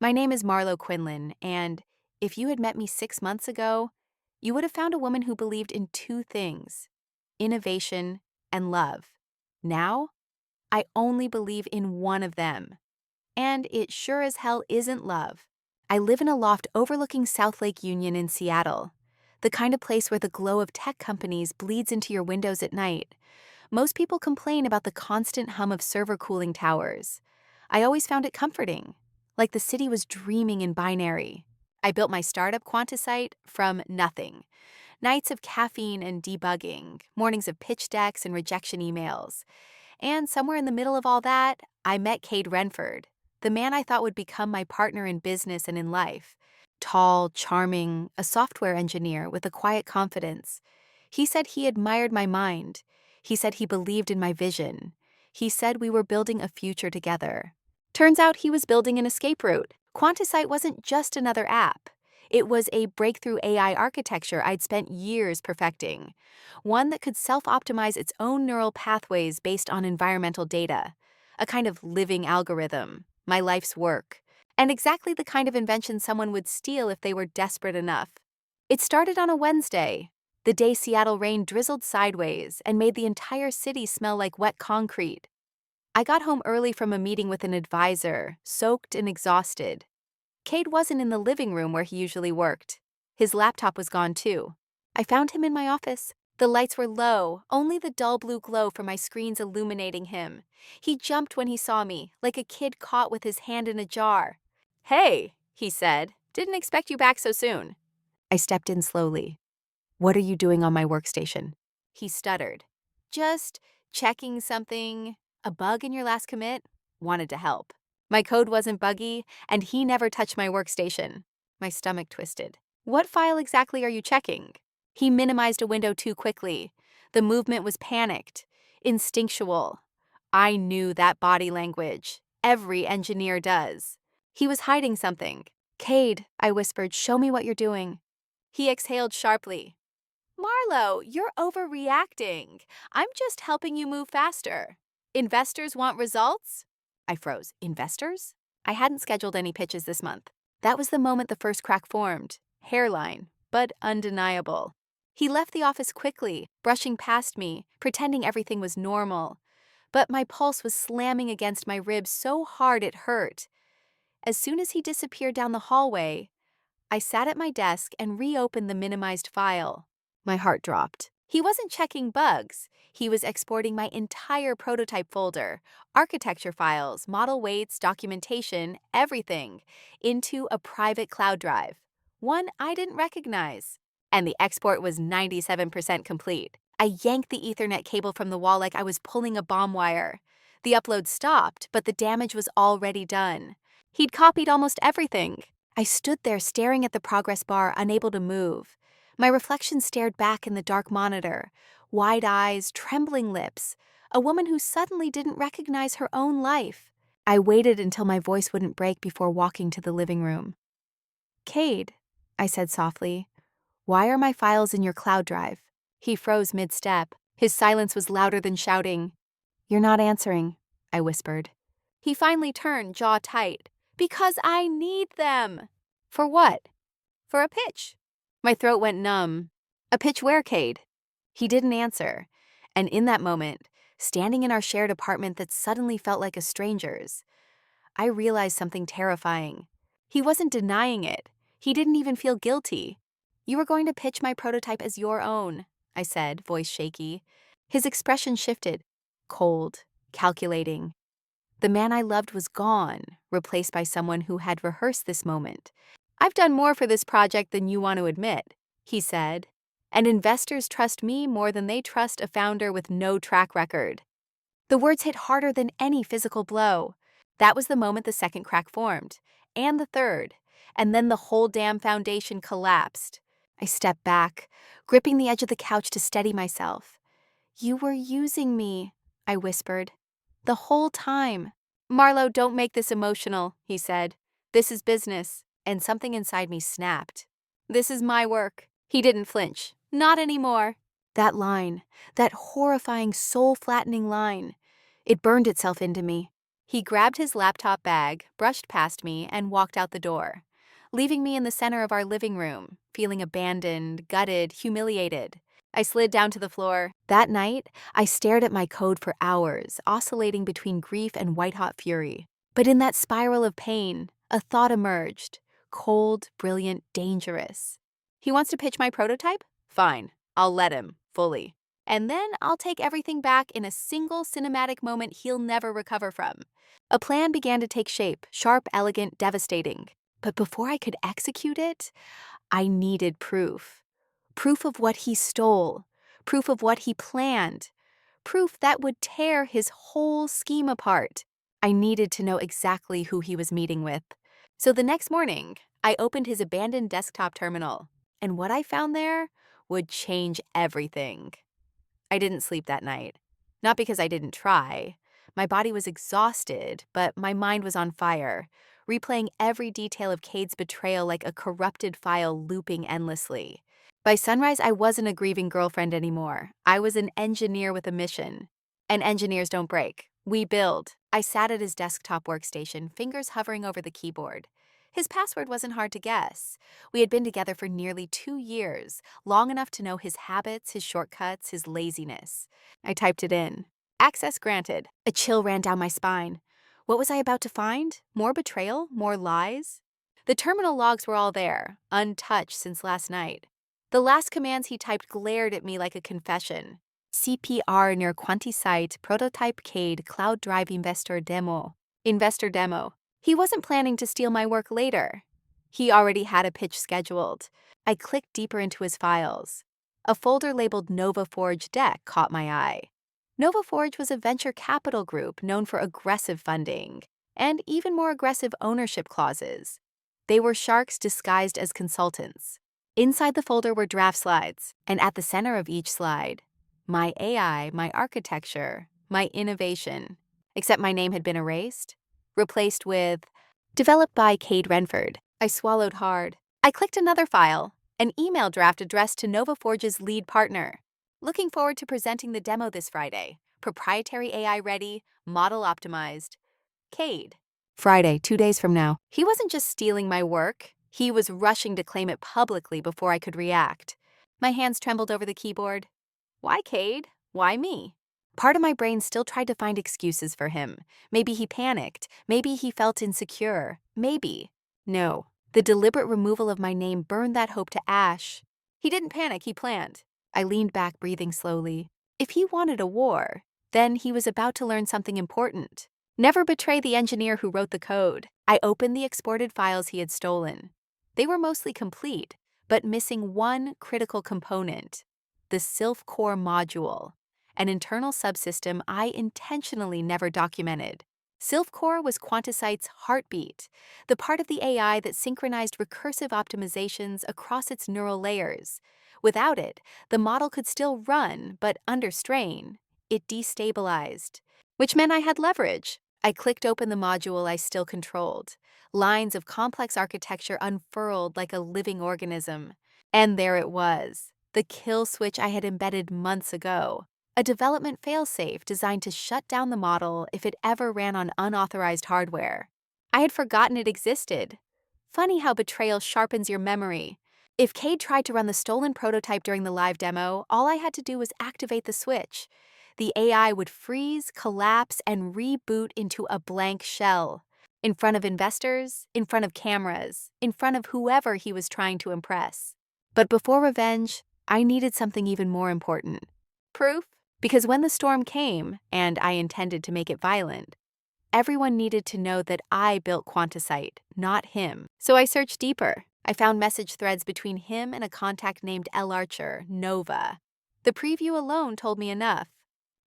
My name is Marlowe Quinlan, and if you had met me 6 months ago, you would have found a woman who believed in two things: innovation and love. Now, I only believe in one of them. And it sure as hell isn't love. I live in a loft overlooking South Lake Union in Seattle, the kind of place where the glow of tech companies bleeds into your windows at night. Most people complain about the constant hum of server cooling towers. I always found it comforting, like the city was dreaming in binary. I built my startup Quantisite from nothing. Nights of caffeine and debugging, mornings of pitch decks and rejection emails. And somewhere in the middle of all that, I met Cade, the man I thought would become my partner in business and in life. Tall, charming, a software engineer with a quiet confidence. He said he admired my mind. He said he believed in my vision. He said we were building a future together. Turns out he was building an escape route. Quantisite wasn't just another app. It was a breakthrough AI architecture I'd spent years perfecting. One that could self-optimize its own neural pathways based on environmental data. A kind of living algorithm, my life's work, and exactly the kind of invention someone would steal if they were desperate enough. It started on a Wednesday, the day Seattle rain drizzled sideways and made the entire city smell like wet concrete. I got home early from a meeting with an advisor, soaked and exhausted. Cade wasn't in the living room where he usually worked. His laptop was gone too. I found him in my office. The lights were low, only the dull blue glow from my screens illuminating him. He jumped when he saw me, like a kid caught with his hand in a jar. "Hey," he said, "didn't expect you back so soon." I stepped in slowly. "What are you doing on my workstation?" He stuttered. "Just checking something. A bug in your last commit? Wanted to help." My code wasn't buggy, and he never touched my workstation. My stomach twisted. "What file exactly are you checking?" He minimized a window too quickly. The movement was panicked, instinctual. I knew that body language. Every engineer does. He was hiding something. "Cade," I whispered, "show me what you're doing." He exhaled sharply. "Marlowe, you're overreacting. I'm just helping you move faster. Investors want results?" I froze. Investors? I hadn't scheduled any pitches this month. That was the moment the first crack formed. Hairline, but undeniable. He left the office quickly, brushing past me, pretending everything was normal. But my pulse was slamming against my ribs so hard it hurt. As soon as he disappeared down the hallway, I sat at my desk and reopened the minimized file. My heart dropped. He wasn't checking bugs. He was exporting my entire prototype folder, architecture files, model weights, documentation, everything, into a private cloud drive. One I didn't recognize. And the export was 97% complete. I yanked the Ethernet cable from the wall like I was pulling a bomb wire. The upload stopped, but the damage was already done. He'd copied almost everything. I stood there staring at the progress bar, unable to move. My reflection stared back in the dark monitor, wide eyes, trembling lips, a woman who suddenly didn't recognize her own life. I waited until my voice wouldn't break before walking to the living room. "Cade," I said softly, "why are my files in your cloud drive?" He froze mid-step. His silence was louder than shouting. "You're not answering," I whispered. He finally turned, jaw tight. "Because I need them." "For what?" "For a pitch." My throat went numb. "A pitch where, Cade?" He didn't answer, and in that moment, standing in our shared apartment that suddenly felt like a stranger's, I realized something terrifying. He wasn't denying it. He didn't even feel guilty. "You were going to pitch my prototype as your own," I said, voice shaky. His expression shifted, cold, calculating. The man I loved was gone, replaced by someone who had rehearsed this moment. "I've done more for this project than you want to admit," he said, "and investors trust me more than they trust a founder with no track record." The words hit harder than any physical blow. That was the moment the second crack formed, and the third, and then the whole damn foundation collapsed. I stepped back, gripping the edge of the couch to steady myself. "You were using me," I whispered. "The whole time." "Marlowe, don't make this emotional," he said. "This is business." And something inside me snapped. "This is my work." He didn't flinch. "Not anymore." That line, that horrifying, soul-flattening line, it burned itself into me. He grabbed his laptop bag, brushed past me, and walked out the door, leaving me in the center of our living room, feeling abandoned, gutted, humiliated. I slid down to the floor. That night, I stared at my code for hours, oscillating between grief and white-hot fury. But in that spiral of pain, a thought emerged. Cold, brilliant, dangerous. He wants to pitch my prototype? Fine, I'll let him, fully. And then I'll take everything back in a single cinematic moment he'll never recover from. A plan began to take shape, sharp, elegant, devastating. But before I could execute it, I needed proof. Proof of what he stole. Proof of what he planned. Proof that would tear his whole scheme apart. I needed to know exactly who he was meeting with. So the next morning, I opened his abandoned desktop terminal, and what I found there would change everything. I didn't sleep that night. Not because I didn't try. My body was exhausted, but my mind was on fire, replaying every detail of Cade's betrayal like a corrupted file looping endlessly. By sunrise, I wasn't a grieving girlfriend anymore. I was an engineer with a mission. And engineers don't break. We build. I sat at his desktop workstation, fingers hovering over the keyboard. His password wasn't hard to guess. We had been together for nearly 2 years, long enough to know his habits, his shortcuts, his laziness. I typed it in. Access granted. A chill ran down my spine. What was I about to find? More betrayal? More lies? The terminal logs were all there, untouched since last night. The last commands he typed glared at me like a confession. CPR near Quantisite Prototype Cade Cloud Drive Investor Demo. Investor Demo. He wasn't planning to steal my work later. He already had a pitch scheduled. I clicked deeper into his files. A folder labeled Nova Forge Deck caught my eye. Nova Forge was a venture capital group known for aggressive funding and even more aggressive ownership clauses. They were sharks disguised as consultants. Inside the folder were draft slides, and at the center of each slide, my AI, my architecture, my innovation. Except my name had been erased, replaced with developed by Cade Renford. I swallowed hard. I clicked another file, an email draft addressed to NovaForge's lead partner. Looking forward to presenting the demo this Friday. Proprietary AI ready, model optimized. Cade. Friday, 2 days from now. He wasn't just stealing my work. He was rushing to claim it publicly before I could react. My hands trembled over the keyboard. Why Cade? Why me? Part of my brain still tried to find excuses for him. Maybe he panicked. Maybe he felt insecure. Maybe. No. The deliberate removal of my name burned that hope to ash. He didn't panic, he planned. I leaned back, breathing slowly. If he wanted a war, then he was about to learn something important. Never betray the engineer who wrote the code. I opened the exported files he had stolen. They were mostly complete, but missing one critical component. The Sylph Core module, an internal subsystem I intentionally never documented. Sylph Core was Quantisite's heartbeat, the part of the AI that synchronized recursive optimizations across its neural layers. Without it, the model could still run, but under strain, it destabilized, which meant I had leverage. I clicked open the module I still controlled. Lines of complex architecture unfurled like a living organism. And there it was. The kill switch I had embedded months ago, a development failsafe designed to shut down the model if it ever ran on unauthorized hardware. I had forgotten it existed. Funny how betrayal sharpens your memory. If Cade tried to run the stolen prototype during the live demo, all I had to do was activate the switch. The AI would freeze, collapse, and reboot into a blank shell. In front of investors, in front of cameras, in front of whoever he was trying to impress. But before revenge, I needed something even more important. Proof? Because when the storm came, and I intended to make it violent, everyone needed to know that I built Quantisite, not him. So I searched deeper. I found message threads between him and a contact named L. Archer, Nova. The preview alone told me enough.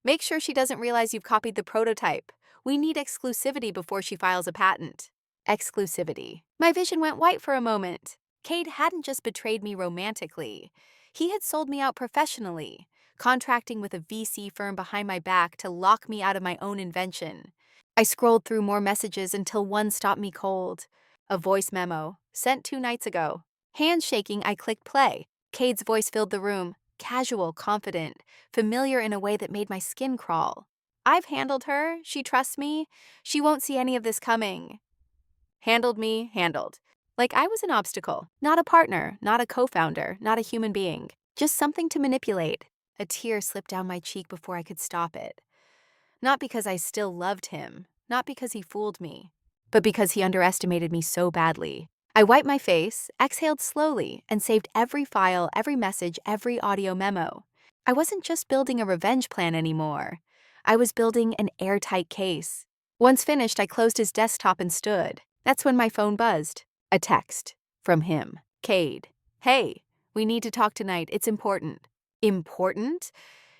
Make sure she doesn't realize you've copied the prototype. We need exclusivity before she files a patent. Exclusivity. My vision went white for a moment. Cade hadn't just betrayed me romantically. He had sold me out professionally, contracting with a VC firm behind my back to lock me out of my own invention. I scrolled through more messages until one stopped me cold. A voice memo, sent 2 nights ago. Hands shaking, I clicked play. Cade's voice filled the room, casual, confident, familiar in a way that made my skin crawl. I've handled her. She trusts me. She won't see any of this coming. Handled me, handled. Like I was an obstacle, not a partner, not a co-founder, not a human being. Just something to manipulate. A tear slipped down my cheek before I could stop it. Not because I still loved him, not because he fooled me, but because he underestimated me so badly. I wiped my face, exhaled slowly, and saved every file, every message, every audio memo. I wasn't just building a revenge plan anymore. I was building an airtight case. Once finished, I closed his desktop and stood. That's when my phone buzzed. A text from him. Cade. Hey, we need to talk tonight. It's important. Important?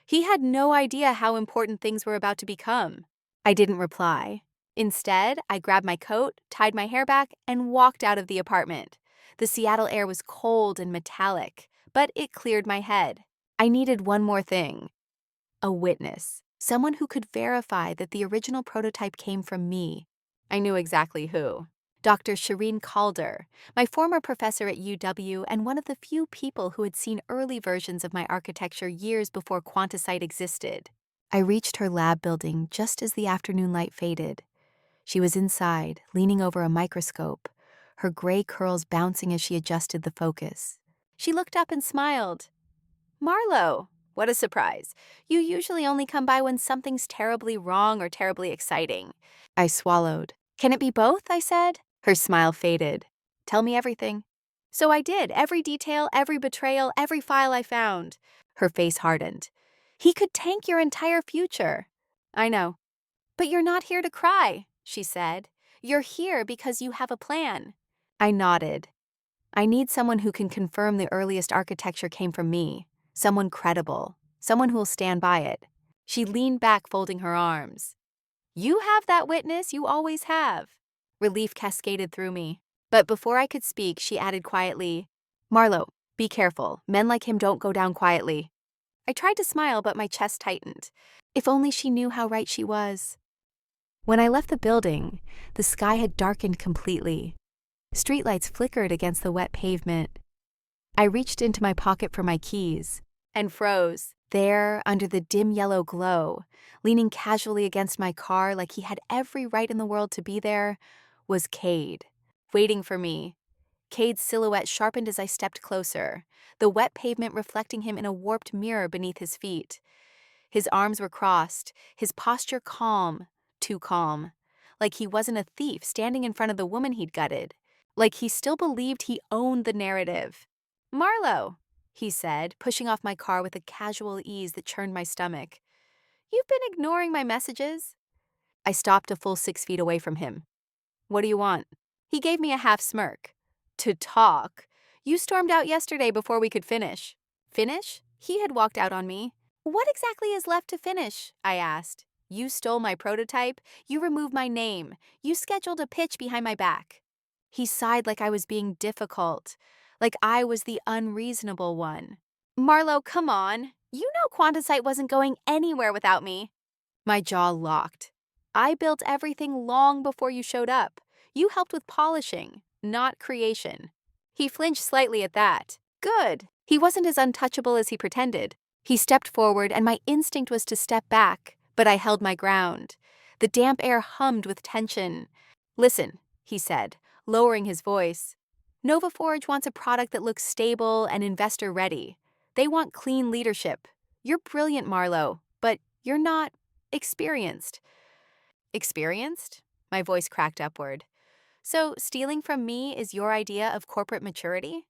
He had no idea how important things were about to become. I didn't reply. Instead, I grabbed my coat, tied my hair back, and walked out of the apartment. The Seattle air was cold and metallic, but it cleared my head. I needed one more thing. A witness. Someone who could verify that the original prototype came from me. I knew exactly who. Dr. Shireen Calder, my former professor at UW and one of the few people who had seen early versions of my architecture years before Quantisite existed. I reached her lab building just as the afternoon light faded. She was inside, leaning over a microscope, her gray curls bouncing as she adjusted the focus. She looked up and smiled. Marlowe, what a surprise. You usually only come by when something's terribly wrong or terribly exciting. I swallowed. Can it be both? I said. Her smile faded. Tell me everything. So I did, every detail, every betrayal, every file I found. Her face hardened. He could tank your entire future. I know. But you're not here to cry, she said. You're here because you have a plan. I nodded. I need someone who can confirm the earliest architecture came from me. Someone credible. Someone who'll stand by it. She leaned back, folding her arms. You have that witness, you always have. Relief cascaded through me. But before I could speak, she added quietly, Marlowe, be careful. Men like him don't go down quietly. I tried to smile, but my chest tightened. If only she knew how right she was. When I left the building, the sky had darkened completely. Streetlights flickered against the wet pavement. I reached into my pocket for my keys and froze. There, under the dim yellow glow, leaning casually against my car like he had every right in the world to be there, was Cade, waiting for me. Cade's silhouette sharpened as I stepped closer, the wet pavement reflecting him in a warped mirror beneath his feet. His arms were crossed, his posture calm, too calm, like he wasn't a thief standing in front of the woman he'd gutted, like he still believed he owned the narrative. Marlowe, he said, pushing off my car with a casual ease that churned my stomach. You've been ignoring my messages. I stopped a full 6 feet away from him. What do you want? He gave me a half smirk. To talk. You stormed out yesterday before we could finish. Finish? He had walked out on me. What exactly is left to finish? I asked. You stole my prototype. You removed my name. You scheduled a pitch behind my back. He sighed like I was being difficult, like I was the unreasonable one. Marlowe, come on. You know Quantisite wasn't going anywhere without me. My jaw locked. I built everything long before you showed up. You helped with polishing, not creation. He flinched slightly at that. Good. He wasn't as untouchable as he pretended. He stepped forward, and my instinct was to step back, but I held my ground. The damp air hummed with tension. Listen, he said, lowering his voice. NovaForge wants a product that looks stable and investor-ready. They want clean leadership. You're brilliant, Marlowe, but you're not experienced. Experienced? My voice cracked upward. So stealing from me is your idea of corporate maturity?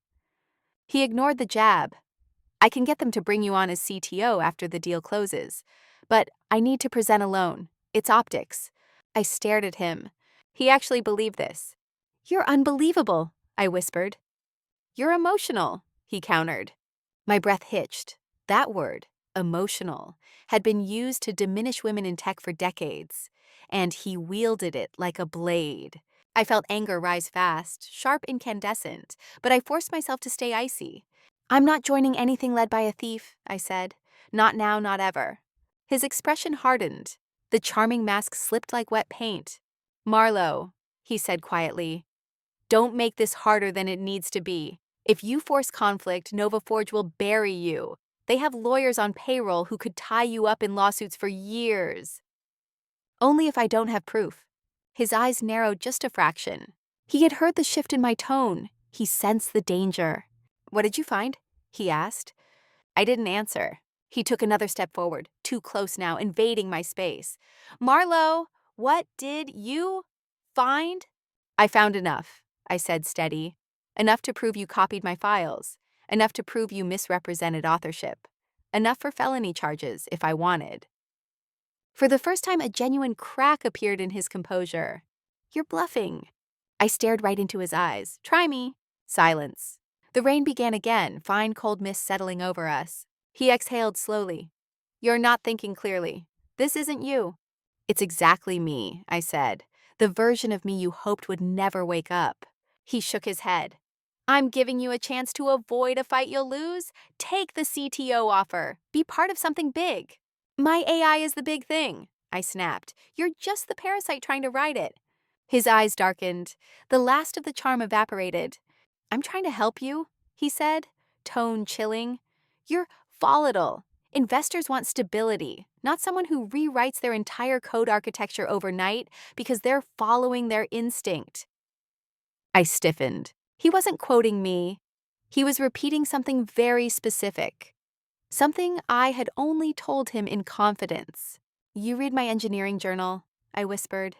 He ignored the jab. I can get them to bring you on as CTO after the deal closes, but I need to present alone. It's optics. I stared at him. He actually believed this. You're unbelievable, I whispered. You're emotional, he countered. My breath hitched. That word, emotional, had been used to diminish women in tech for decades, and he wielded it like a blade. I felt anger rise fast, sharp, incandescent, but I forced myself to stay icy. I'm not joining anything led by a thief, I said. Not now, not ever. His expression hardened. The charming mask slipped like wet paint. Marlowe, he said quietly, don't make this harder than it needs to be. If you force conflict, NovaForge will bury you. They have lawyers on payroll who could tie you up in lawsuits for years. Only if I don't have proof. His eyes narrowed just a fraction. He had heard the shift in my tone. He sensed the danger. What did you find? He asked. I didn't answer. He took another step forward, too close now, invading my space. Marlowe, what did you find? I found enough, I said steady. Enough to prove you copied my files. Enough to prove you misrepresented authorship. Enough for felony charges, if I wanted. For the first time, a genuine crack appeared in his composure. You're bluffing. I stared right into his eyes. Try me. Silence. The rain began again, fine cold mist settling over us. He exhaled slowly. You're not thinking clearly. This isn't you. It's exactly me, I said. The version of me you hoped would never wake up. He shook his head. I'm giving you a chance to avoid a fight you'll lose. Take the CTO offer. Be part of something big. My AI is the big thing, I snapped. You're just the parasite trying to ride it. His eyes darkened. The last of the charm evaporated. I'm trying to help you, he said, tone chilling. You're volatile. Investors want stability, not someone who rewrites their entire code architecture overnight because they're following their instinct. I stiffened. He wasn't quoting me. He was repeating something very specific. Something I had only told him in confidence. You read my engineering journal, I whispered.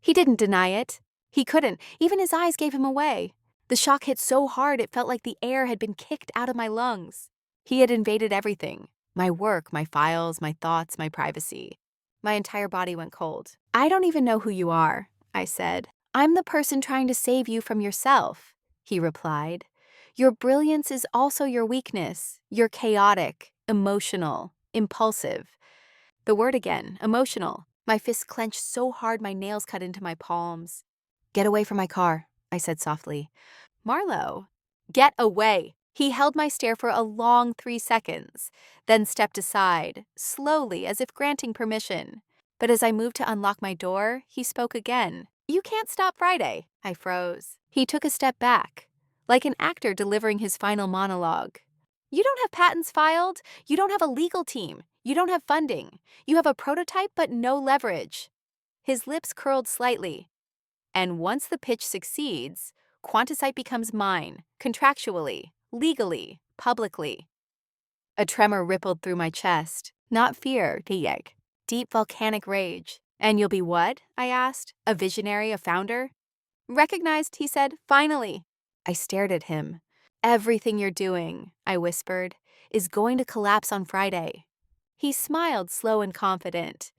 He didn't deny it. He couldn't. Even his eyes gave him away. The shock hit so hard it felt like the air had been kicked out of my lungs. He had invaded everything. My work, my files, my thoughts, my privacy. My entire body went cold. I don't even know who you are, I said. I'm the person trying to save you from yourself, he replied. Your brilliance is also your weakness. You're chaotic, emotional, impulsive. The word again, emotional. My fists clenched so hard my nails cut into my palms. Get away from my car, I said softly. Marlowe, get away. He held my stare for a long 3 seconds, then stepped aside, slowly as if granting permission. But as I moved to unlock my door, he spoke again. You can't stop Friday. I froze. He took a step back, like an actor delivering his final monologue. You don't have patents filed. You don't have a legal team. You don't have funding. You have a prototype but no leverage. His lips curled slightly. And once the pitch succeeds, Quantisite becomes mine, contractually, legally, publicly. A tremor rippled through my chest. Not fear, deep volcanic rage. And you'll be what? I asked. A visionary, a founder? Recognized, he said, finally. I stared at him. Everything you're doing, I whispered, is going to collapse on Friday. He smiled, slow and confident.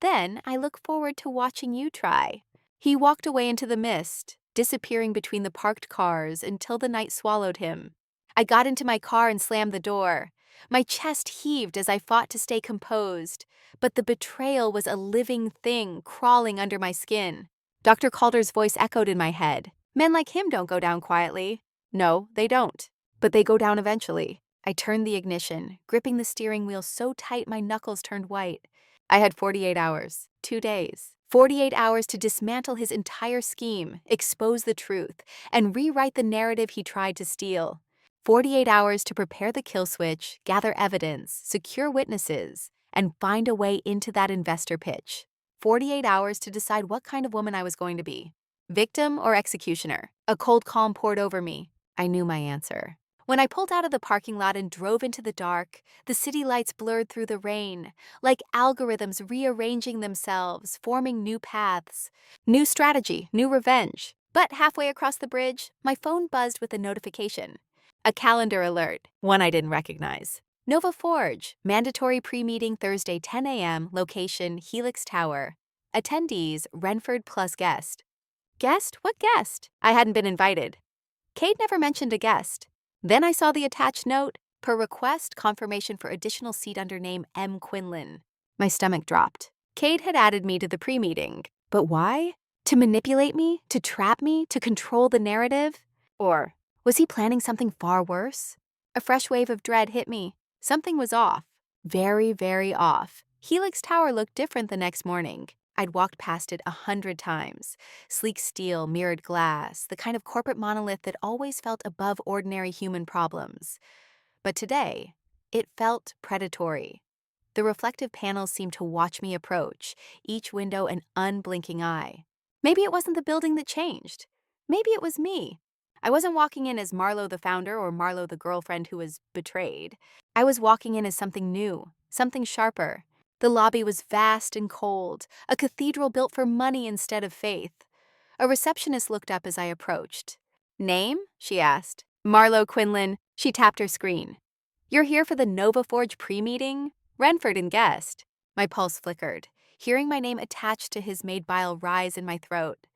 Then I look forward to watching you try. He walked away into the mist, disappearing between the parked cars until the night swallowed him. I got into my car and slammed the door. My chest heaved as I fought to stay composed, but the betrayal was a living thing crawling under my skin. Dr. Calder's voice echoed in my head. Men like him don't go down quietly. No, they don't. But they go down eventually. I turned the ignition, gripping the steering wheel so tight my knuckles turned white. I had 48 hours, 2 days. 48 hours to dismantle his entire scheme, expose the truth, and rewrite the narrative he tried to steal. 48 hours to prepare the kill switch, gather evidence, secure witnesses, and find a way into that investor pitch. 48 hours to decide what kind of woman I was going to be. Victim or executioner? A cold calm poured over me. I knew my answer. When I pulled out of the parking lot and drove into the dark, the city lights blurred through the rain, like algorithms rearranging themselves, forming new paths. New strategy, new revenge. But halfway across the bridge, my phone buzzed with a notification. A calendar alert, one I didn't recognize. Nova Forge, mandatory pre-meeting Thursday 10 a.m., location Helix Tower. Attendees, Renford plus guest. Guest? What guest? I hadn't been invited. Cade never mentioned a guest. Then I saw the attached note, per request, confirmation for additional seat under name M. Quinlan. My stomach dropped. Cade had added me to the pre-meeting. But why? To manipulate me? To trap me? To control the narrative? Or was he planning something far worse? A fresh wave of dread hit me. Something was off. Very, very off. Helix Tower looked different the next morning. I'd walked past it 100 times. Sleek steel, mirrored glass, the kind of corporate monolith that always felt above ordinary human problems. But today, it felt predatory. The reflective panels seemed to watch me approach, each window an unblinking eye. Maybe it wasn't the building that changed. Maybe it was me. I wasn't walking in as Marlowe the founder or Marlowe the girlfriend who was betrayed. I was walking in as something new, something sharper. The lobby was vast and cold, a cathedral built for money instead of faith. A receptionist looked up as I approached. "Name?" she asked. "Marlowe Quinlan." She tapped her screen. "You're here for the Nova Forge pre-meeting?" Renford and guest. My pulse flickered, hearing my name attached to his made bile rise in my throat.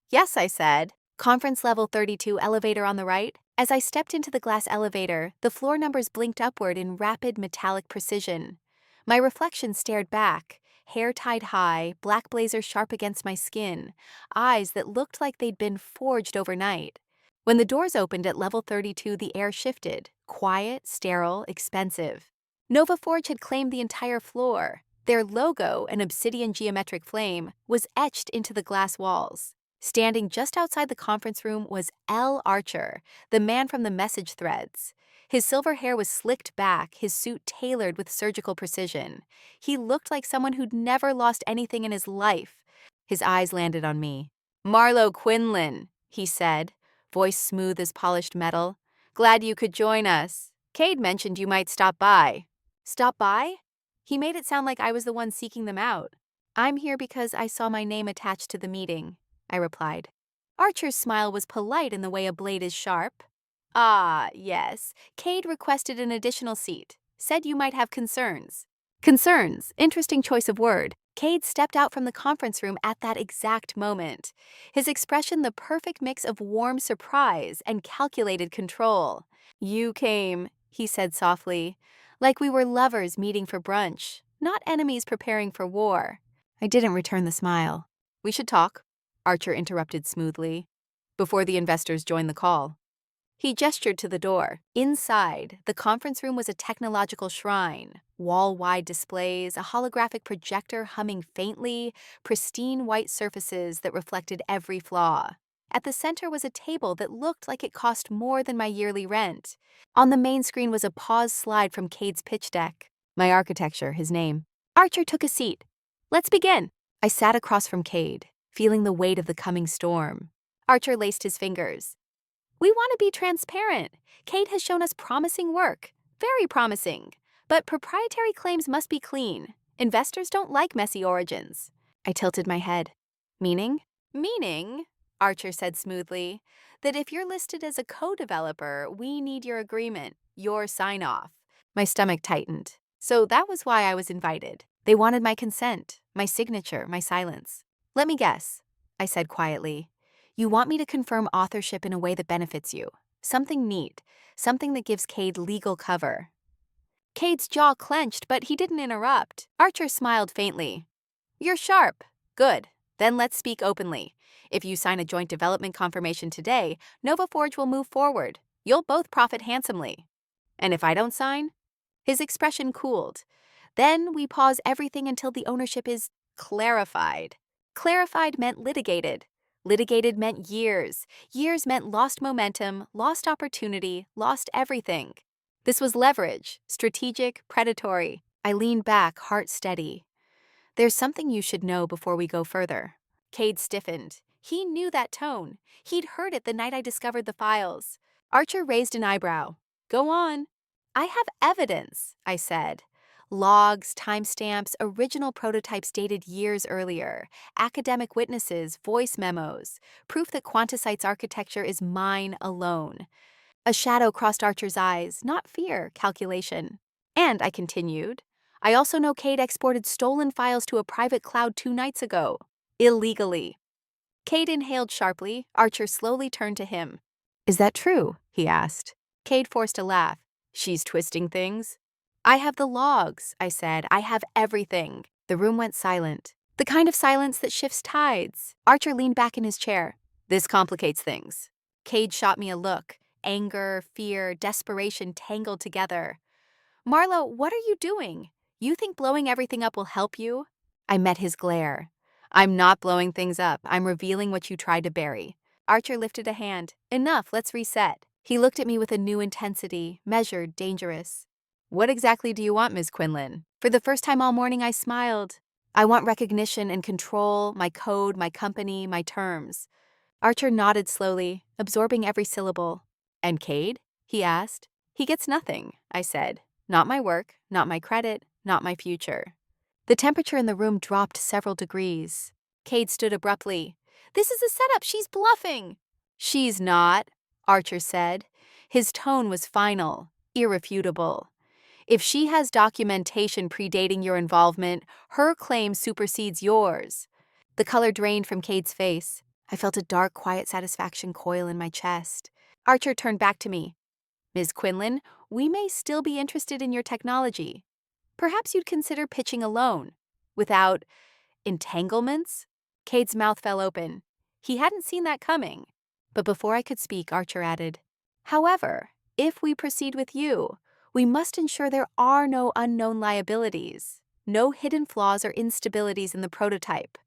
"Yes," I said. "Conference level 32 elevator on the right." As I stepped into the glass elevator, the floor numbers blinked upward in rapid metallic precision. My reflection stared back, hair tied high, black blazer sharp against my skin, eyes that looked like they'd been forged overnight. When the doors opened at level 32, the air shifted, quiet, sterile, expensive. Nova Forge had claimed the entire floor. Their logo, an obsidian geometric flame, was etched into the glass walls. Standing just outside the conference room was L. Archer, the man from the message threads. His silver hair was slicked back, his suit tailored with surgical precision. He looked like someone who'd never lost anything in his life. His eyes landed on me. "Marlowe Quinlan," he said, voice smooth as polished metal. "Glad you could join us. Cade mentioned you might stop by." "Stop by?" He made it sound like I was the one seeking them out. "I'm here because I saw my name attached to the meeting," I replied. Archer's smile was polite in the way a blade is sharp. "Ah, yes. Cade requested an additional seat. Said you might have concerns." Concerns. Interesting choice of word. Cade stepped out from the conference room at that exact moment. His expression the perfect mix of warm surprise and calculated control. "You came," he said softly, "like we were lovers meeting for brunch, not enemies preparing for war." I didn't return the smile. "We should talk," Archer interrupted smoothly, "before the investors join the call." He gestured to the door. Inside, the conference room was a technological shrine. Wall-wide displays, a holographic projector humming faintly, pristine white surfaces that reflected every flaw. At the center was a table that looked like it cost more than my yearly rent. On the main screen was a pause slide from Cade's pitch deck. My architecture, his name. Archer took a seat. "Let's begin." I sat across from Cade, feeling the weight of the coming storm. Archer laced his fingers. "We want to be transparent. Cade has shown us promising work. Very promising. But proprietary claims must be clean. Investors don't like messy origins." I tilted my head. "Meaning?" "Meaning," Archer said smoothly, "that if you're listed as a co-developer, we need your agreement, your sign-off." My stomach tightened. So that was why I was invited. They wanted my consent, my signature, my silence. "Let me guess," I said quietly. "You want me to confirm authorship in a way that benefits you. Something neat, something that gives Cade legal cover." Cade's jaw clenched, but he didn't interrupt. Archer smiled faintly. "You're sharp. Good. Then let's speak openly. If you sign a joint development confirmation today, Nova Forge will move forward. You'll both profit handsomely. And if I don't sign?" His expression cooled. "Then we pause everything until the ownership is clarified." Clarified meant litigated. Litigated meant years. Years meant lost momentum, lost opportunity, lost everything. This was leverage, strategic, predatory. I leaned back, heart steady. "There's something you should know before we go further." Cade stiffened. He knew that tone. He'd heard it the night I discovered the files. Archer raised an eyebrow. "Go on." "I have evidence," I said. Logs, timestamps, original prototypes dated years earlier, academic witnesses, voice memos, proof that Quantisite's architecture is mine alone. A shadow crossed Archer's eyes, not fear, calculation. "And," I continued, "I also know Cade exported stolen files to a private cloud 2 nights ago. Illegally." Cade inhaled sharply. Archer slowly turned to him. "Is that true?" he asked. Cade forced a laugh. "She's twisting things." "I have the logs," I said. "I have everything." The room went silent. The kind of silence that shifts tides. Archer leaned back in his chair. "This complicates things." Cade shot me a look. Anger, fear, desperation tangled together. "Marlowe, what are you doing? You think blowing everything up will help you?" I met his glare. "I'm not blowing things up. I'm revealing what you tried to bury." Archer lifted a hand. "Enough, let's reset." He looked at me with a new intensity, measured, dangerous. What exactly do you want, Ms. Quinlan? For the first time all morning, I smiled. I want recognition and control, my code, my company, my terms. Archer nodded slowly, absorbing every syllable. And Cade? He asked. He gets nothing, I said. Not my work, not my credit, not my future. The temperature in the room dropped several degrees. Cade stood abruptly. This is a setup. She's bluffing. She's not, Archer said. His tone was final, irrefutable. If she has documentation predating your involvement, her claim supersedes yours. The color drained from Cade's face. I felt a dark, quiet satisfaction coil in my chest. Archer turned back to me. Ms. Quinlan, we may still be interested in your technology. Perhaps you'd consider pitching a loan. Without entanglements? Cade's mouth fell open. He hadn't seen that coming. But before I could speak, Archer added, However, if we proceed with you, we must ensure there are no unknown liabilities, no hidden flaws or instabilities in the prototype.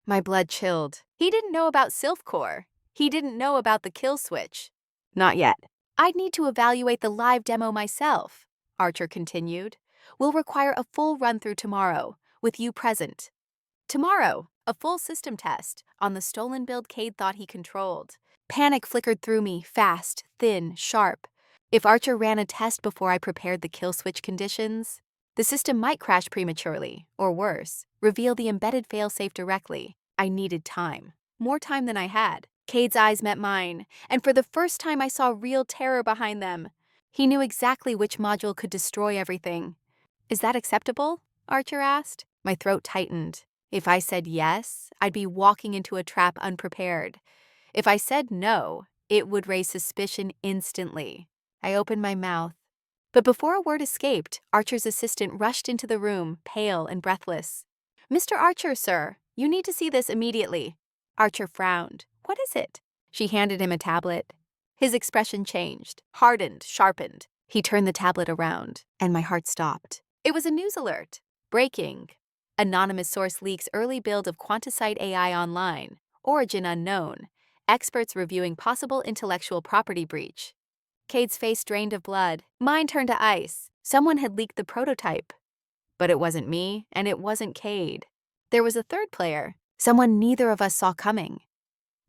My blood chilled. He didn't know about Sylphcore. He didn't know about the kill switch. Not yet. I'd need to evaluate the live demo myself, Archer continued. We'll require a full run-through tomorrow, with you present. Tomorrow, a full system test on the stolen build Cade thought he controlled. Panic flickered through me, fast, thin, sharp. If Archer ran a test before I prepared the kill switch conditions, the system might crash prematurely, or worse, reveal the embedded failsafe directly. I needed time. More time than I had. Cade's eyes met mine, and for the first time I saw real terror behind them. He knew exactly which module could destroy everything. Is that acceptable? Archer asked. My throat tightened. If I said yes, I'd be walking into a trap unprepared. If I said no, it would raise suspicion instantly. I opened my mouth. But before a word escaped, Archer's assistant rushed into the room, pale and breathless. Mr. Archer, sir, you need to see this immediately. Archer frowned. What is it? She handed him a tablet. His expression changed, hardened, sharpened. He turned the tablet around, and my heart stopped. It was a news alert. Breaking. Anonymous source leaks early build of Quantisite AI online. Origin unknown. Experts reviewing possible intellectual property breach. Cade's face drained of blood. Mine turned to ice. Someone had leaked the prototype. But it wasn't me, and it wasn't Cade. There was a third player, someone neither of us saw coming.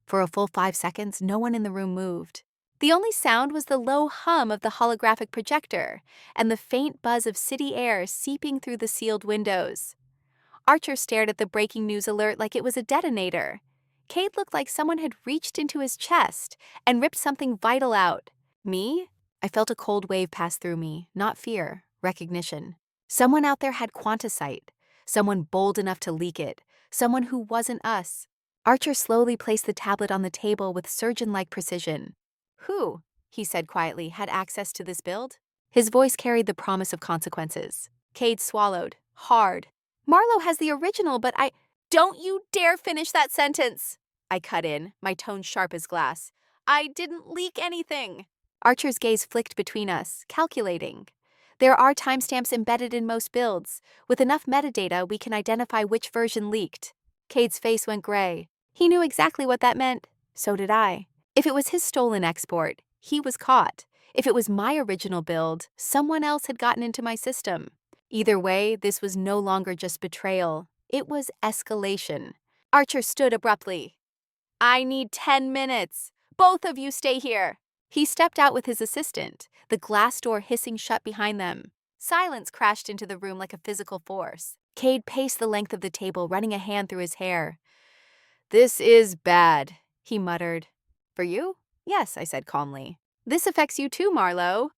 For a full 5 seconds, no one in the room moved. The only sound was the low hum of the holographic projector and the faint buzz of city air seeping through the sealed windows. Archer stared at the breaking news alert like it was a detonator. Cade looked like someone had reached into his chest and ripped something vital out. Me? I felt a cold wave pass through me, not fear, recognition. Someone out there had Quantisite, someone bold enough to leak it, someone who wasn't us. Archer slowly placed the tablet on the table with surgeon-like precision. Who, he said quietly, had access to this build? His voice carried the promise of consequences. Cade swallowed, hard. Marlowe has the original, but I— Don't you dare finish that sentence! I cut in, my tone sharp as glass. I didn't leak anything. Archer's gaze flicked between us, calculating. There are timestamps embedded in most builds. With enough metadata, we can identify which version leaked. Cade's face went gray. He knew exactly what that meant. So did I. If it was his stolen export, he was caught. If it was my original build, someone else had gotten into my system. Either way, this was no longer just betrayal. It was escalation. Archer stood abruptly. I need 10 minutes. Both of you stay here. He stepped out with his assistant, the glass door hissing shut behind them. Silence crashed into the room like a physical force. Cade paced the length of the table, running a hand through his hair. This is bad, he muttered. For you? Yes, I said calmly. This affects you too, Marlowe.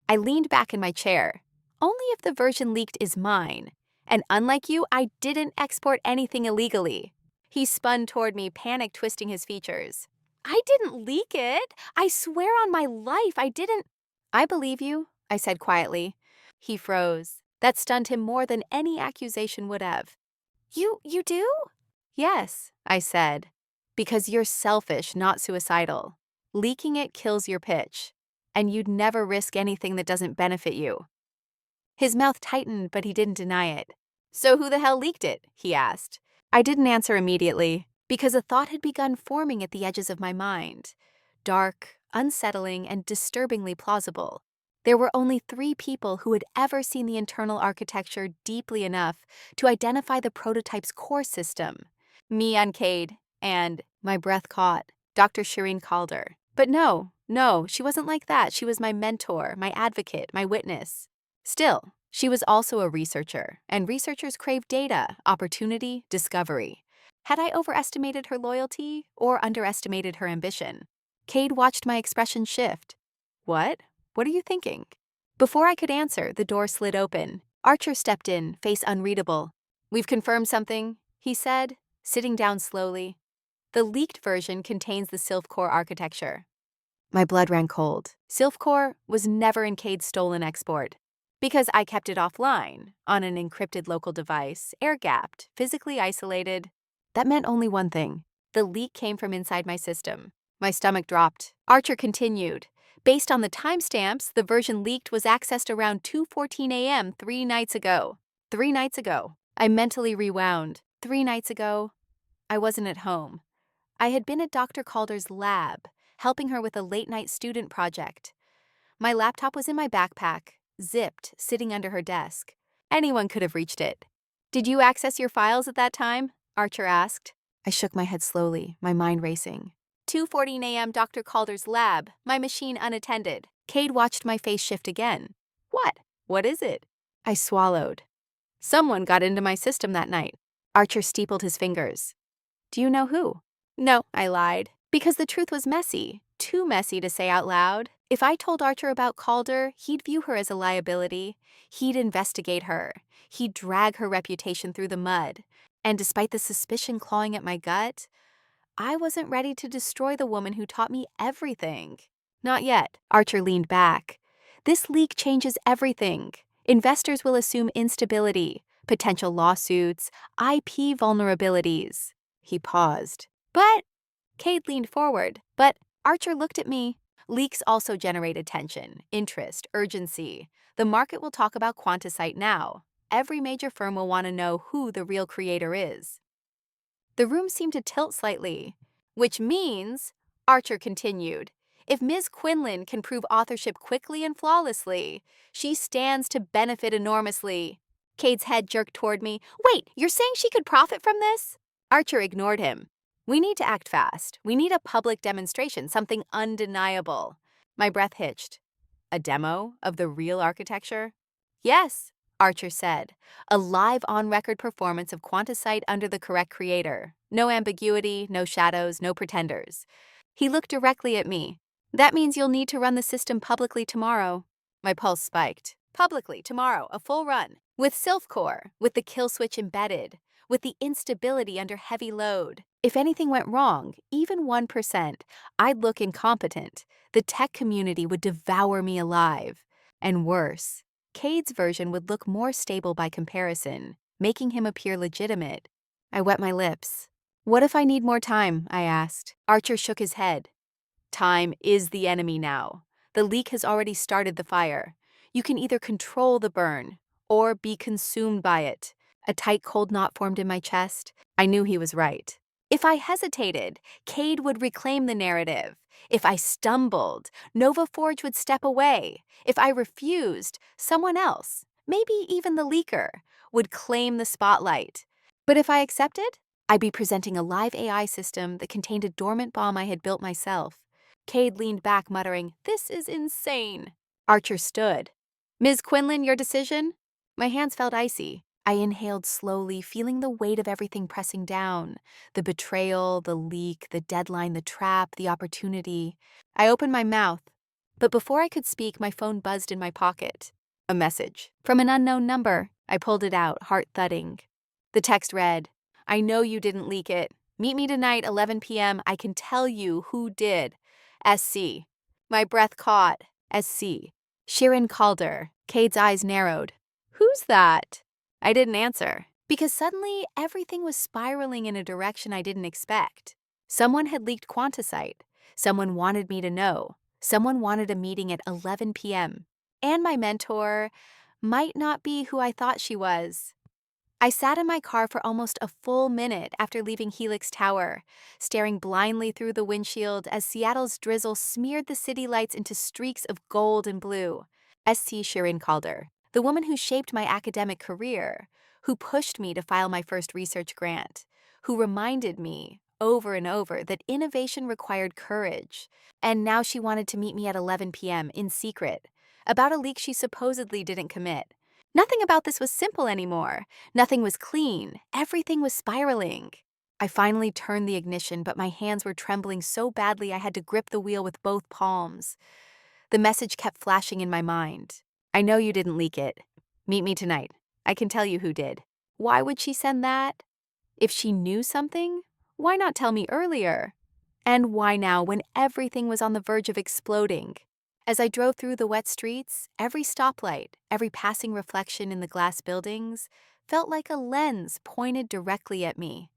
I leaned back in my chair. Only if the version leaked is mine. And unlike you, I didn't export anything illegally. He spun toward me, panic twisting his features. I didn't leak it. I swear on my life I didn't. I believe you, I said quietly. He froze. That stunned him more than any accusation would have. You do? Yes, I said. Because you're selfish, not suicidal. Leaking it kills your pitch. And you'd never risk anything that doesn't benefit you. His mouth tightened, but he didn't deny it. So who the hell leaked it? He asked. I didn't answer immediately, because a thought had begun forming at the edges of my mind. Dark, unsettling, and disturbingly plausible. There were only 3 people who had ever seen the internal architecture deeply enough to identify the prototype's core system. Me on Cade, and my breath caught, Dr. Shireen Calder. But no, she wasn't like that. She was my mentor, my advocate, my witness. Still, she was also a researcher, and researchers crave data, opportunity, discovery. Had I overestimated her loyalty or underestimated her ambition? Cade watched my expression shift. What? What are you thinking? Before I could answer, the door slid open. Archer stepped in, face unreadable. We've confirmed something, he said, sitting down slowly. The leaked version contains the Sylph core architecture. My blood ran cold. Sylph core was never in Cade's stolen export. Because I kept it offline, on an encrypted local device, air-gapped, physically isolated. That meant only one thing. The leak came from inside my system. My stomach dropped. Archer continued. Based on the timestamps, the version leaked was accessed around 2:14 a.m. 3 nights ago. 3 nights ago. I mentally rewound. 3 nights ago, I wasn't at home. I had been at Dr. Calder's lab, helping her with a late-night student project. My laptop was in my backpack, zipped, sitting under her desk. Anyone could have reached it. Did you access your files at that time? Archer asked. I shook my head slowly, my mind racing. 2:14 a.m. Dr. Calder's lab, my machine unattended. Cade watched my face shift again. What? What is it? I swallowed. Someone got into my system that night. Archer steepled his fingers. Do you know who? No, I lied. Because the truth was messy. Too messy to say out loud. If I told Archer about Calder, he'd view her as a liability. He'd investigate her. He'd drag her reputation through the mud. And despite the suspicion clawing at my gut, I wasn't ready to destroy the woman who taught me everything. Not yet. Archer leaned back. This leak changes everything. Investors will assume instability, potential lawsuits, IP vulnerabilities. He paused. But Cade leaned forward. But Archer looked at me. Leaks also generate attention, interest, urgency. The market will talk about Quantisite now. Every major firm will want to know who the real creator is. The room seemed to tilt slightly. Which means, Archer continued, if Ms. Quinlan can prove authorship quickly and flawlessly, she stands to benefit enormously. Cade's head jerked toward me. Wait, you're saying she could profit from this? Archer ignored him. We need to act fast. We need a public demonstration, something undeniable. My breath hitched. A demo of the real architecture? Yes, Archer said. A live on-record performance of Quantisite under the correct creator. No ambiguity, no shadows, no pretenders. He looked directly at me. That means you'll need to run the system publicly tomorrow. My pulse spiked. Publicly, tomorrow, a full run. With Sylph core, with the kill switch embedded, with the instability under heavy load. If anything went wrong, even 1%, I'd look incompetent. The tech community would devour me alive. And worse, Cade's version would look more stable by comparison, making him appear legitimate. I wet my lips. What if I need more time? I asked. Archer shook his head. Time is the enemy now. The leak has already started the fire. You can either control the burn or be consumed by it. A tight cold knot formed in my chest. I knew he was right. If I hesitated, Cade would reclaim the narrative. If I stumbled, Nova Forge would step away. If I refused, someone else, maybe even the leaker, would claim the spotlight. But if I accepted, I'd be presenting a live AI system that contained a dormant bomb I had built myself. Cade leaned back, muttering, "This is insane." Archer stood. Ms. Quinlan, your decision? My hands felt icy. I inhaled slowly, feeling the weight of everything pressing down. The betrayal, the leak, the deadline, the trap, the opportunity. I opened my mouth. But before I could speak, my phone buzzed in my pocket. A message. From an unknown number. I pulled it out, heart thudding. The text read, I know you didn't leak it. Meet me tonight, 11 p.m. I can tell you who did. SC. My breath caught. SC. Shireen Calder. Cade's eyes narrowed. Who's that? I didn't answer, because suddenly everything was spiraling in a direction I didn't expect. Someone had leaked Quantisite. Someone wanted me to know. Someone wanted a meeting at 11 p.m. And my mentor might not be who I thought she was. I sat in my car for almost a full minute after leaving Helix Tower, staring blindly through the windshield as Seattle's drizzle smeared the city lights into streaks of gold and blue. SC Shirin Calder, the woman who shaped my academic career, who pushed me to file my first research grant, who reminded me over and over that innovation required courage. And now she wanted to meet me at 11 p.m. in secret about a leak she supposedly didn't commit. Nothing about this was simple anymore. Nothing was clean. Everything was spiraling. I finally turned the ignition, but my hands were trembling so badly I had to grip the wheel with both palms. The message kept flashing in my mind. I know you didn't leak it. Meet me tonight. I can tell you who did. Why would she send that? If she knew something, why not tell me earlier? And why now, when everything was on the verge of exploding? As I drove through the wet streets, every stoplight, every passing reflection in the glass buildings felt like a lens pointed directly at me.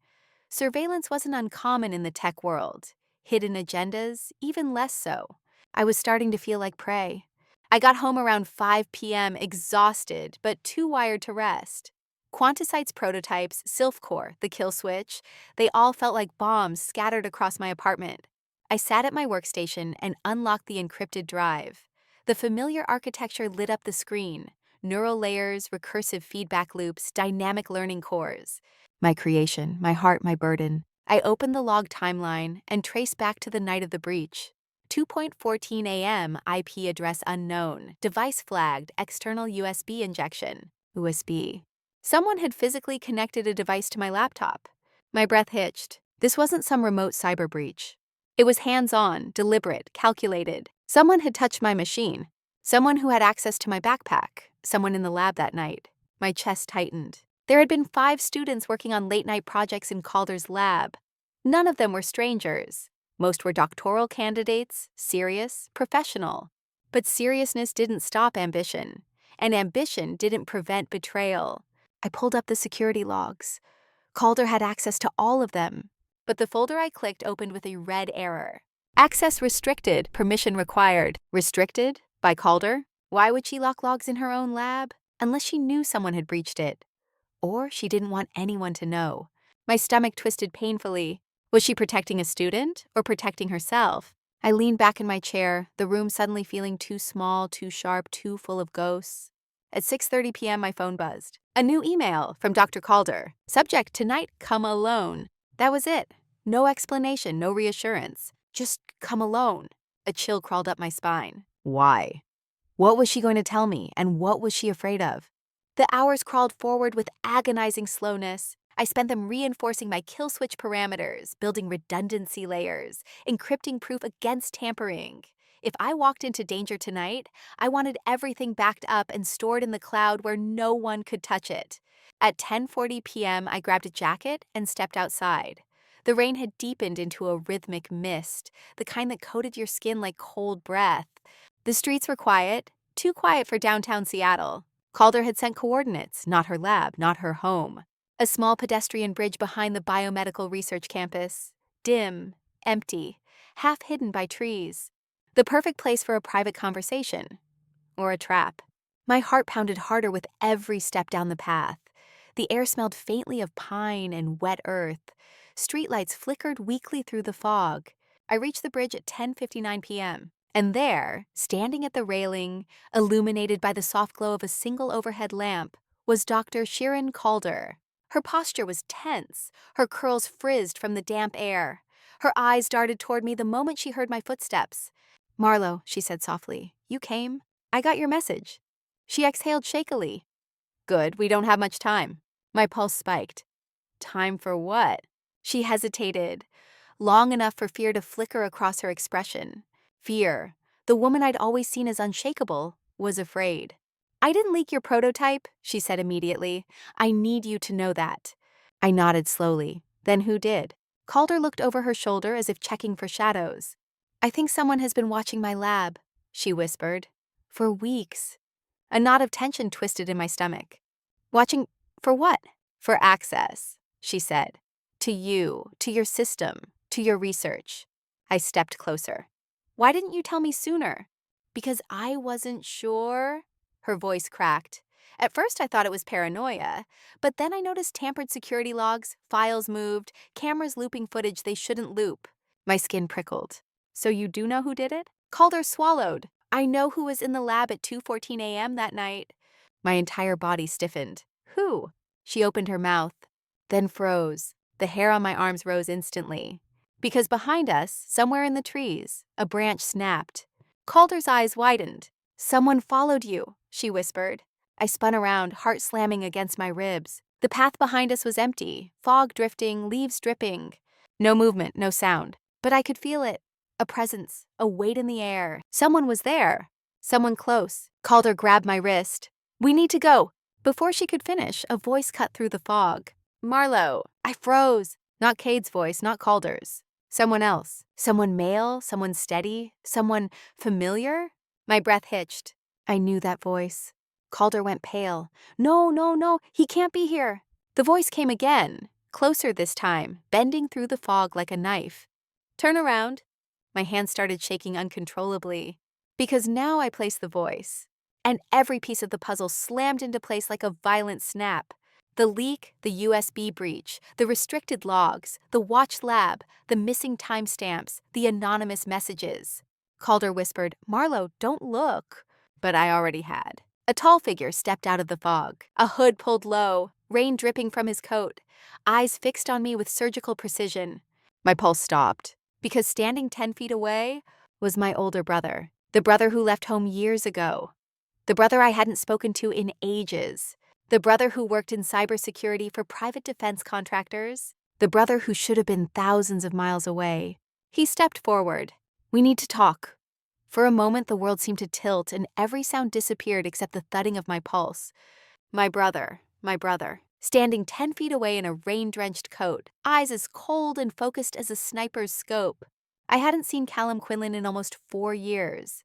Surveillance wasn't uncommon in the tech world. Hidden agendas, even less so. I was starting to feel like prey. I got home around 5 p.m. exhausted, but too wired to rest. Quantisite's prototypes, Sylphcore, the kill switch, they all felt like bombs scattered across my apartment. I sat at my workstation and unlocked the encrypted drive. The familiar architecture lit up the screen. Neural layers, recursive feedback loops, dynamic learning cores. My creation, my heart, my burden. I opened the log timeline and traced back to the night of the breach. 2:14 a.m. IP address unknown. Device flagged. External USB injection. USB. Someone had physically connected a device to my laptop. My breath hitched. This wasn't some remote cyber breach. It was hands-on, deliberate, calculated. Someone had touched my machine. Someone who had access to my backpack. Someone in the lab that night. My chest tightened. There had been 5 students working on late-night projects in Calder's lab. None of them were strangers. Most were doctoral candidates, serious, professional. But seriousness didn't stop ambition, and ambition didn't prevent betrayal. I pulled up the security logs. Calder had access to all of them, but the folder I clicked opened with a red error. Access restricted, permission required. Restricted? By Calder? Why would she lock logs in her own lab? Unless she knew someone had breached it. Or she didn't want anyone to know. My stomach twisted painfully. Was she protecting a student or protecting herself? I leaned back in my chair, the room suddenly feeling too small, too sharp, too full of ghosts. At 6:30 p.m., my phone buzzed. A new email from Dr. Calder. Subject, tonight, come alone. That was it. No explanation, no reassurance. Just come alone. A chill crawled up my spine. Why? What was she going to tell me, and what was she afraid of? The hours crawled forward with agonizing slowness. I spent them reinforcing my kill switch parameters, building redundancy layers, encrypting proof against tampering. If I walked into danger tonight, I wanted everything backed up and stored in the cloud where no one could touch it. At 10:40 p.m., I grabbed a jacket and stepped outside. The rain had deepened into a rhythmic mist, the kind that coated your skin like cold breath. The streets were quiet, too quiet for downtown Seattle. Calder had sent coordinates, not her lab, not her home. A small pedestrian bridge behind the biomedical research campus. Dim, empty, half hidden by trees. The perfect place for a private conversation. Or a trap. My heart pounded harder with every step down the path. The air smelled faintly of pine and wet earth. Streetlights flickered weakly through the fog. I reached the bridge at 10:59 p.m. And there, standing at the railing, illuminated by the soft glow of a single overhead lamp, was Dr. Shirin Calder. Her posture was tense, her curls frizzed from the damp air. Her eyes darted toward me the moment she heard my footsteps. "Marlowe," she said softly, "you came? I got your message." She exhaled shakily. "Good, we don't have much time." My pulse spiked. Time for what? She hesitated, long enough for fear to flicker across her expression. Fear, the woman I'd always seen as unshakable, was afraid. "I didn't leak your prototype," she said immediately. "I need you to know that." I nodded slowly. Then who did? Calder looked over her shoulder as if checking for shadows. "I think someone has been watching my lab," she whispered. "For weeks." A knot of tension twisted in my stomach. "Watching for what?" "For access," she said. "To you, to your system, to your research." I stepped closer. "Why didn't you tell me sooner?" "Because I wasn't sure." Her voice cracked. At first I thought it was paranoia, but then I noticed tampered security logs, files moved, cameras looping footage they shouldn't loop. My skin prickled. "So you do know who did it?" Calder swallowed. I know who was in the lab at 2:14 a.m. that night. My entire body stiffened. Who? She opened her mouth, then froze. The hair on my arms rose instantly. Because behind us, somewhere in the trees, a branch snapped. Calder's eyes widened. Someone followed you, she whispered. I spun around, heart slamming against my ribs. The path behind us was empty, fog drifting, leaves dripping. No movement, no sound. But I could feel it. A presence, a weight in the air. Someone was there. Someone close. Calder grabbed my wrist. We need to go. Before she could finish, a voice cut through the fog. Marlowe. I froze. Not Cade's voice, not Calder's. Someone else. Someone male, someone steady, someone familiar. My breath hitched. I knew that voice. Calder went pale. No, no, no, he can't be here. The voice came again, closer this time, bending through the fog like a knife. Turn around. My hands started shaking uncontrollably. Because now I placed the voice. And every piece of the puzzle slammed into place like a violent snap. The leak, the USB breach, the restricted logs, the watched lab, the missing timestamps, the anonymous messages. Calder whispered, Marlowe, don't look. But I already had. A tall figure stepped out of the fog, a hood pulled low, rain dripping from his coat, eyes fixed on me with surgical precision. My pulse stopped, because standing 10 feet away was my older brother, the brother who left home years ago, the brother I hadn't spoken to in ages, the brother who worked in cybersecurity for private defense contractors, the brother who should have been thousands of miles away. He stepped forward. We need to talk. For a moment, the world seemed to tilt and every sound disappeared except the thudding of my pulse. My brother, standing 10 feet away in a rain-drenched coat, eyes as cold and focused as a sniper's scope. I hadn't seen Marlowe Quinlan in almost 4 years.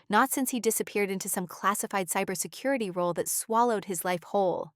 Not since he disappeared into some classified cybersecurity role that swallowed his life whole.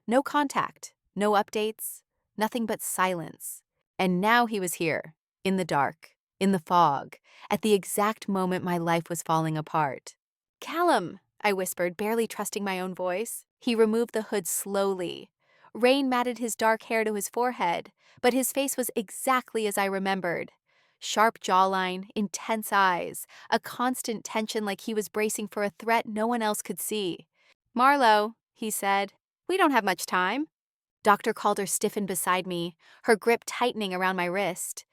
No contact, no updates, nothing but silence. And now he was here, in the dark, in the fog, at the exact moment my life was falling apart. Callum, I whispered, barely trusting my own voice. He removed the hood slowly. Rain matted his dark hair to his forehead, but his face was exactly as I remembered. Sharp jawline, intense eyes, a constant tension like he was bracing for a threat no one else could see. Marlowe, he said, we don't have much time. Dr. Calder stiffened beside me, her grip tightening around my wrist.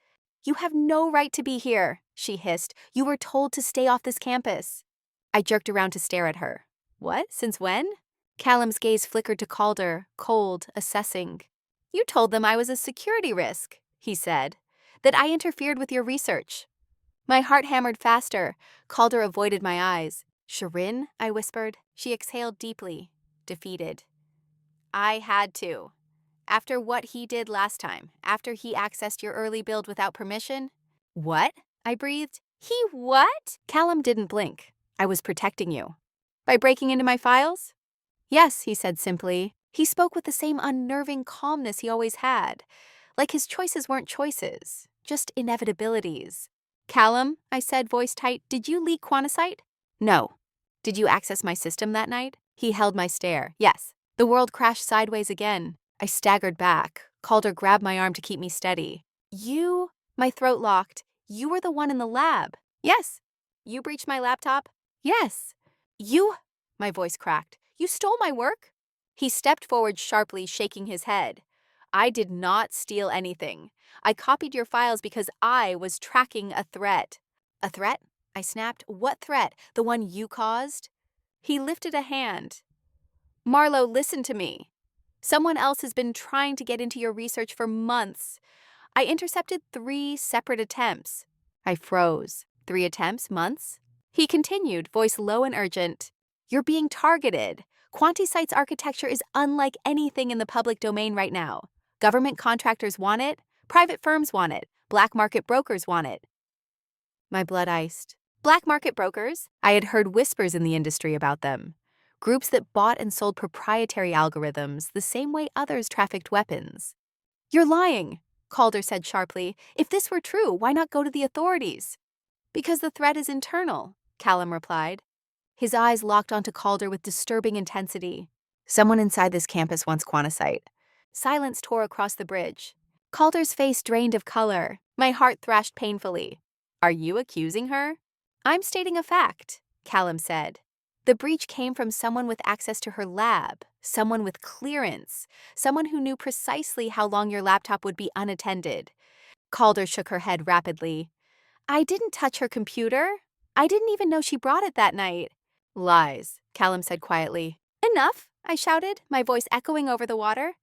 You have no right to be here, she hissed. You were told to stay off this campus. I jerked around to stare at her. What? Since when? Callum's gaze flickered to Calder, cold, assessing. You told them I was a security risk, he said. That I interfered with your research. My heart hammered faster. Calder avoided my eyes. Shirin, I whispered. She exhaled deeply, defeated. I had to. After what he did last time, after he accessed your early build without permission. What? I breathed. He what? Callum didn't blink. I was protecting you. By breaking into my files? Yes, he said simply. He spoke with the same unnerving calmness he always had. Like his choices weren't choices, just inevitabilities. Callum, I said, voice tight, did you leak Quantisite? No. Did you access my system that night? He held my stare. Yes. The world crashed sideways again. I staggered back. Calder grabbed my arm to keep me steady. You? My throat locked. You were the one in the lab. Yes. You breached my laptop? Yes. You? My voice cracked. You stole my work? He stepped forward sharply, shaking his head. I did not steal anything. I copied your files because I was tracking a threat. A threat? I snapped. What threat? The one you caused? He lifted a hand. Marlowe, listen to me. Someone else has been trying to get into your research for months. I intercepted 3 separate attempts. I froze. 3 attempts, months? He continued, voice low and urgent. You're being targeted. Quantisite's architecture is unlike anything in the public domain right now. Government contractors want it. Private firms want it. Black market brokers want it. My blood iced. Black market brokers? I had heard whispers in the industry about them. Groups that bought and sold proprietary algorithms the same way others trafficked weapons. You're lying, Calder said sharply. If this were true, why not go to the authorities? Because the threat is internal, Callum replied. His eyes locked onto Calder with disturbing intensity. Someone inside this campus wants Quantisite. Silence tore across the bridge. Calder's face drained of color. My heart thrashed painfully. Are you accusing her? I'm stating a fact. Callum said. The breach came from someone with access to her lab, someone with clearance, someone who knew precisely how long your laptop would be unattended. Calder shook her head rapidly. I didn't touch her computer. I didn't even know she brought it that night. Lies, Callum said quietly. Enough, I shouted, my voice echoing over the water.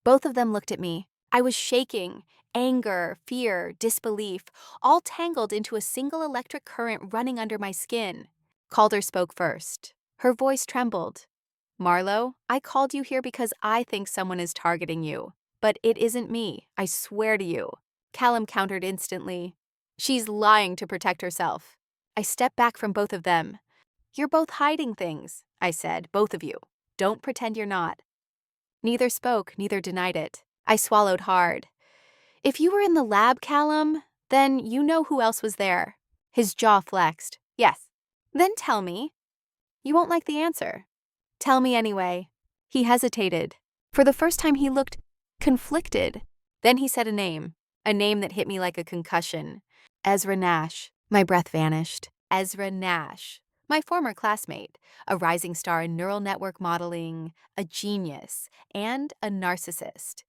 Both of them looked at me. I was shaking. Anger, fear, disbelief, all tangled into a single electric current running under my skin. Calder spoke first. Her voice trembled. Marlowe, I called you here because I think someone is targeting you. But it isn't me, I swear to you. Callum countered instantly. She's lying to protect herself. I stepped back from both of them. You're both hiding things, I said, both of you. Don't pretend you're not. Neither spoke, neither denied it. I swallowed hard. If you were in the lab, Callum, then you know who else was there. His jaw flexed. Yes. Then tell me. You won't like the answer. Tell me anyway. He hesitated. For the first time he looked conflicted. Then he said a name that hit me like a concussion. Ezra Nash. My breath vanished. Ezra Nash. My former classmate, a rising star in neural network modeling, a genius, and a narcissist.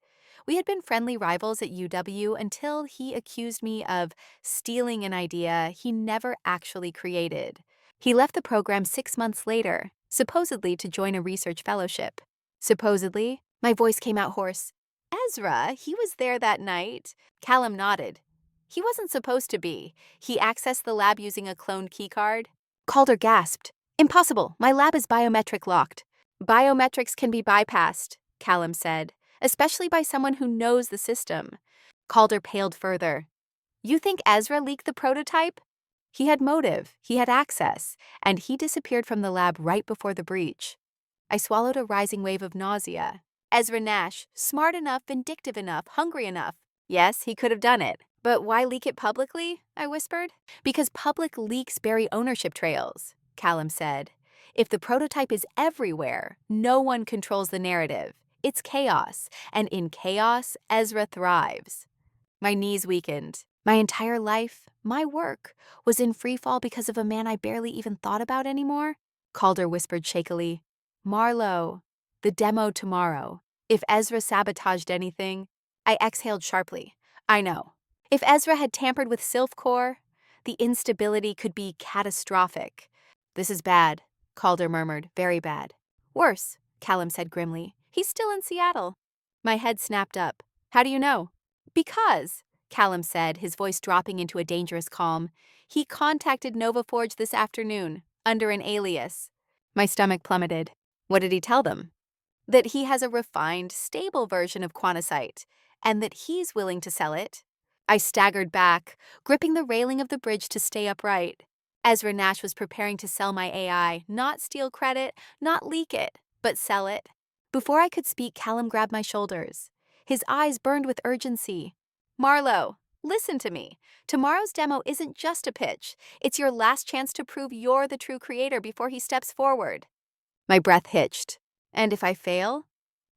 We had been friendly rivals at UW until he accused me of stealing an idea he never actually created. He left the program 6 months later, supposedly to join a research fellowship. Supposedly, my voice came out hoarse. Ezra, he was there that night. Callum nodded. He wasn't supposed to be. He accessed the lab using a cloned keycard. Calder gasped. Impossible, my lab is biometric locked. Biometrics can be bypassed, Callum said, especially by someone who knows the system. Calder paled further. You think Ezra leaked the prototype? He had motive, he had access, and he disappeared from the lab right before the breach. I swallowed a rising wave of nausea. Ezra Nash, smart enough, vindictive enough, hungry enough. Yes, he could have done it. But why leak it publicly? I whispered. Because public leaks bury ownership trails, Callum said. If the prototype is everywhere, no one controls the narrative. It's chaos, and in chaos, Ezra thrives. My knees weakened. My entire life, my work, was in freefall because of a man I barely even thought about anymore. Calder whispered shakily. Marlowe, the demo tomorrow. If Ezra sabotaged anything, I exhaled sharply. I know. If Ezra had tampered with Sylph Core, the instability could be catastrophic. This is bad, Calder murmured, very bad. Worse, Callum said grimly. He's still in Seattle. My head snapped up. How do you know? Because, Callum said, his voice dropping into a dangerous calm, he contacted NovaForge this afternoon, under an alias. My stomach plummeted. What did he tell them? That he has a refined, stable version of Quantisite, and that he's willing to sell it. I staggered back, gripping the railing of the bridge to stay upright. Ezra Nash was preparing to sell my AI, not steal credit, not leak it, but sell it. Before I could speak, Callum grabbed my shoulders. His eyes burned with urgency. Marlowe, listen to me. Tomorrow's demo isn't just a pitch. It's your last chance to prove you're the true creator before he steps forward. My breath hitched. And if I fail?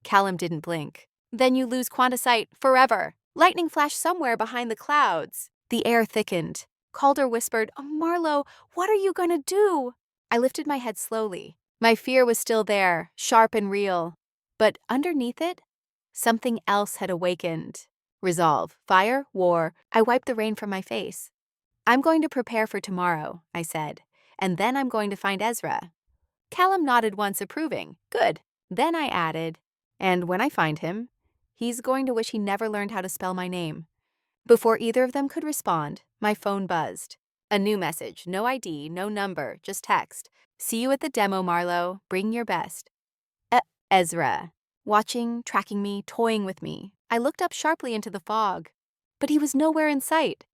Callum didn't blink. Then you lose Quantisite forever. Lightning flashed somewhere behind the clouds. The air thickened. Calder whispered, Marlowe, what are you going to do? I lifted my head slowly. My fear was still there, sharp and real. But underneath it, something else had awakened. Resolve, fire, war. I wiped the rain from my face. I'm going to prepare for tomorrow, I said. And then I'm going to find Ezra. Callum nodded once, approving. Good. Then I added, and when I find him, he's going to wish he never learned how to spell my name. Before either of them could respond, my phone buzzed. A new message, no ID, no number, just text. See you at the demo, Marlowe. Bring your best. Ezra. Watching, tracking me, toying with me. I looked up sharply into the fog. But he was nowhere in sight.